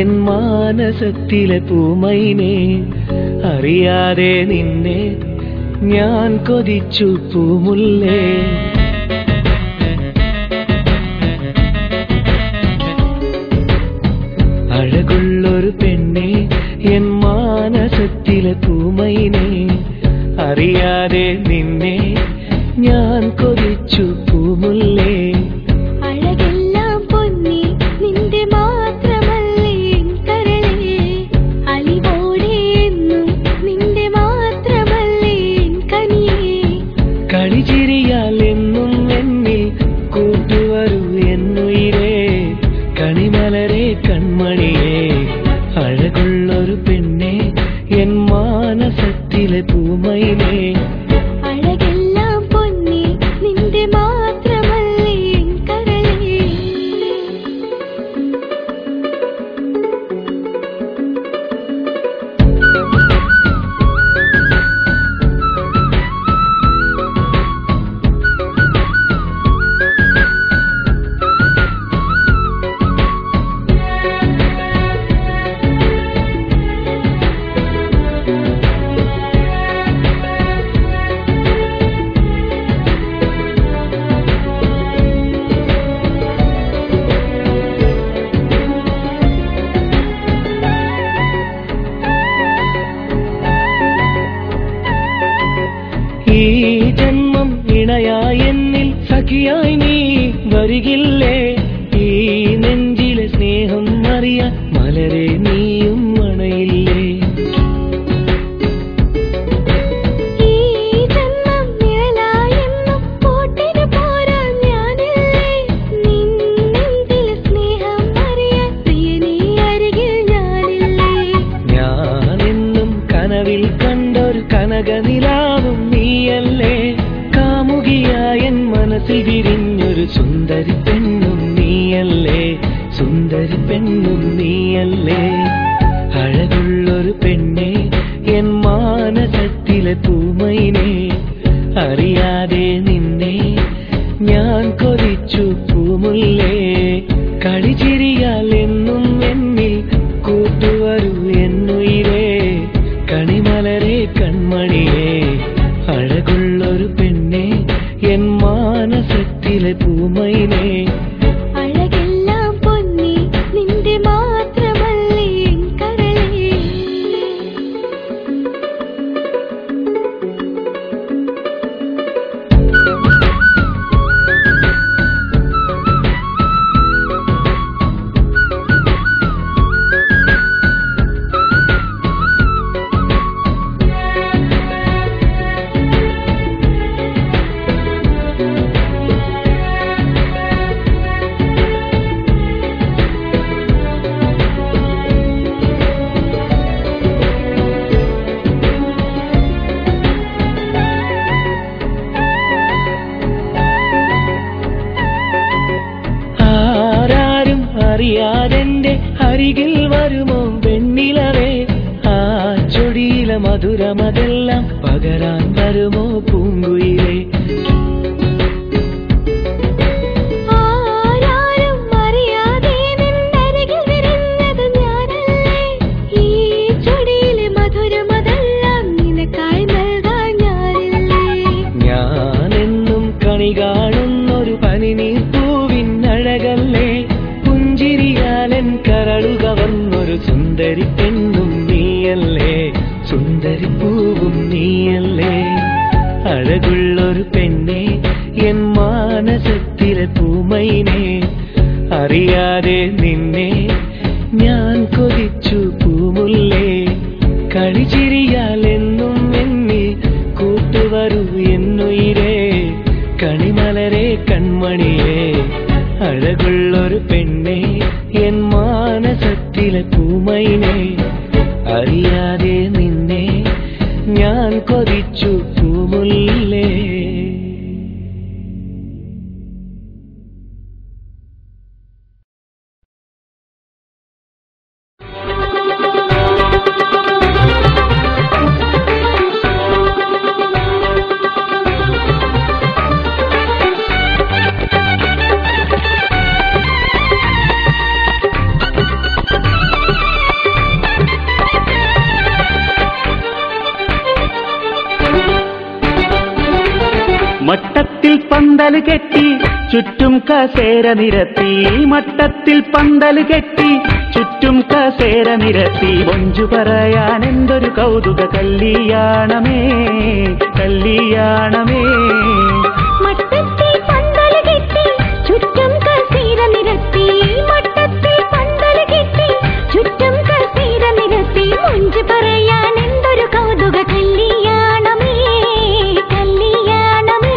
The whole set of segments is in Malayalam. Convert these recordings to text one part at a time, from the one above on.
എൻ മാനസത്തിലെ പൂമൈനെ അറിയാതെ നിന്നെ ഞാൻ കൊതിച്ചു പൂമുല്ലേ. അഴകുള്ളൊരു പെണ്ണെ എൻ മാനസത്തിലെ പൂമൈനെ അറിയാതെ നിന്നെ ഞാൻ കൊതിച്ചു പൂമുല്ലേ. അഴകെല്ലാം പൊന്നി നിന്റെ മാത്രമല്ലേ കരളേ, അലിവോടെ എന്നും നിന്റെ മാത്രമല്ലേ കനിയേ. കളിചിരിയാൽ എന്നും എന്നിൽ കൂട്ടുവരൂ എന്നുയിരേ, കണിമലരെ കൺമണിയേ. അഴകുള്ളൊരു പെണ്ണെ എൻ മാനസത്തിലെ പൂമൈനെ അഴകെല്ലാം പൊന്നി നിന്റെ മാത്രമല്ലേ കരളേ. ഈ ജന്മം ഇണയായി എന്നിൽ സഖിയായി നീ വരികില്ലേ. ഈ നെഞ്ചിലെ സ്നേഹം അറിയാൻ മലരെ നീയും അണയില്ലേ. ഈ ജന്മം നിഴലായെന്നും കൂട്ടിന് പോരാൻ ഞാനില്ലേ. നിൻ നെഞ്ചിലെ സ്നേഹം അറിയാൻ പ്രിയനീ അരികിൽ ഞാനില്ലേ. ഞാനെന്നും കനവിൽ കണ്ടൊരു കനകനിലാവും നീയല്ലേ. കാമുകിയായ എൻ മനസ്സിൽ വിരിഞ്ഞൊരു സുന്ദരി പെണ്ണും നീയല്ലേ, സുന്ദരി പെണ്ണും നീയല്ലേ. അഴകുള്ളൊരു പെണ്ണെ എൻ മാനസത്തിലെ പൂമൈനെ അറിയാതെ നിന്നെ ഞാൻ കൊതിച്ചു പൂമുല്ലേ. കളിചിരിയാൽ എന്നും എന്നിൽ കൂട്ടുവരൂ എന്നുയിരേ, കണിമലരെ കൺമണിയേ. അഴകുള്ളൊരു പെണ്ണെ എൻ മാനസത്തിലെ പൂമൈനെ അഴകെല്ലാം പൊന്നി നിന്റെ മാത്രമല്ലേ കരളേ. ആരാരും അറിയാതെന്റെ അരികിൽ വരുമോ വെണ്ണിലവേ. ആ ചൊടിയിലെ മധുരമതെല്ലാം പകരാൻ വരുമോ പൂങ്കുയിലേ. ആരാരും അറിയാതെ നിന്നരികിൽ വിരിഞ്ഞത് ഞാനല്ലേ. ഈ ചൊടിയിലെ മധുരമതെല്ലാം നിനക്കായി നൽകാൻ ഞാനില്ലേ. ഞാനെന്നും കണി കാണുന്നൊരു പനിനീർ പൂവിൻ അഴകല്ലേ. പുഞ്ചിരിയാലൻ കരളു കവർന്നൊരു സുന്ദരി പെണ്ണും നീയല്ലേ, സുന്ദരി പൂവും നീയല്ലേ. അഴകുള്ളൊരു പെണ്ണെ എൻ മാനസത്തിലെ പൂമൈനെ അറിയാതെ നിന്നെ ഞാൻ കൊതിച്ചു പൂമുല്ലേ. കളിചിരിയാൽ എന്നും എന്നിൽ കൂട്ടുവരൂ എന്നുയിരേ, കണിമലരെ കൺമണിയേ. അഴകുള്ളൊരു പെണ്ണെ എൻ മാനസത്തിലെ പൂമൈനെ അറിയാതെ നിന്നെ ഞാൻ കൊതിച്ചു പൂമുല്ലേ. പന്തല് കെട്ടി ചുറ്റും കസേര നിരത്തി മട്ടത്തിൽ പന്തല് കെട്ടി ചുറ്റും കസേര നിരത്തി കൊഞ്ചു പറയാൻ എന്തൊരു കൗതുക കല്യാണമേ കല്യാണമേ മട്ടത്തിൽ പന്തല് കെട്ടി ചുറ്റും കസേര നിരത്തി മട്ടത്തിൽ പന്തല് കെട്ടി ചുറ്റും കസേര നിരത്തി കൊഞ്ചു പറയാൻ എന്തൊരു കൗതുക കല്യാണമേ കല്യാണമേ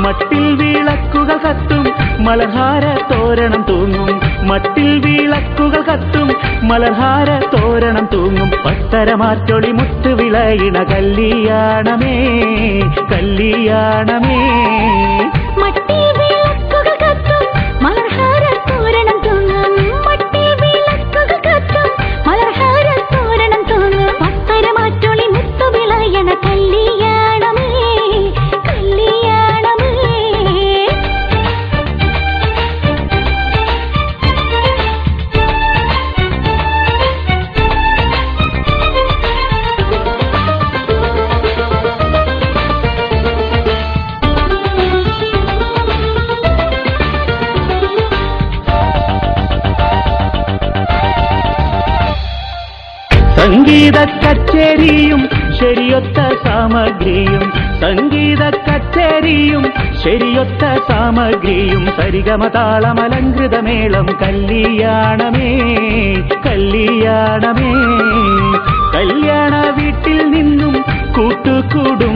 മട്ടിൽ വിളക്കുകൾ കത്തും മലർഹാര തോരണം തൂങ്ങും മട്ടിൽ വിളക്കുകൾ കത്തും മലർഹാര തോരണം തൂങ്ങും പത്തരമാറ്റൊളി മുത്ത് വിളയിണ കല്യാണമേ കല്യാണമേ മട്ടിൽ വിളക്കുകൾ കത്തും മലർഹാര തോരണം തൂങ്ങും മട്ടിൽ വിളക്കുകൾ കത്തും മലർഹാര തോരണം തൂങ്ങും പത്തരമാറ്റൊളി മുത്ത് വിളയണ കല്യാണമേ കല്യാണമേ സംഗീത കച്ചേരിയും ശരിയൊത്ത സാമഗ്രിയും സംഗീത കച്ചേരിയും ശരിയൊത്ത സാമഗ്രിയും സരിഗമതാളമലങ്കൃതമേളം കല്യാണമേ കല്യാണമേ കല്യാണ വീട്ടിൽ നിന്നും കൂട്ടുകൂടും